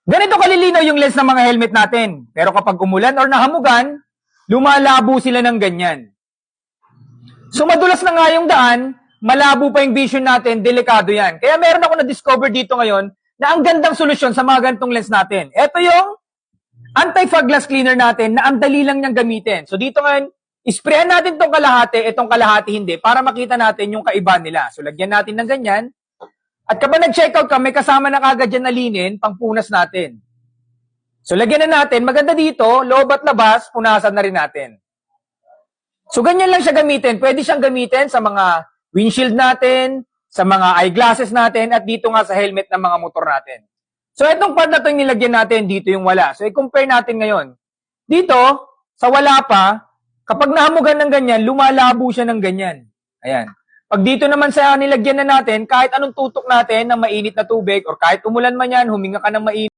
Ganito kalilinaw yung lens ng mga helmet natin. Pero kapag umulan or nahamugan, lumalabo sila ng ganyan. So madulas na nga yung daan, malabo pa yung vision natin, delikado yan. Kaya meron ako na-discover dito ngayon na ang gandang solusyon sa mga ganitong lens natin. Ito yung anti-fog glass cleaner natin na ang dali lang niyang gamitin. So dito ngayon, isprayan natin itong kalahati hindi, para makita natin yung kaiba nila. So lagyan natin ng ganyan. At kapag nag-checkout ka, may kasama na kagad dyan na linin, pangpunas natin. So lagyan na natin, maganda dito, loob at labas, punasan na rin natin. So ganyan lang siya gamitin. Pwede siyang gamitin sa mga windshield natin, sa mga eyeglasses natin, at dito nga sa helmet ng mga motor natin. So itong part na ito yung nilagyan natin, dito yung wala. So i-compare natin ngayon. Dito, sa wala pa, kapag nahamugan ng ganyan, lumalabo siya ng ganyan. Ayan. Pag dito naman sa nilagyan na natin, kahit anong tutok natin ng mainit na tubig, or kahit umulan man yan, huminga ka ng mainit,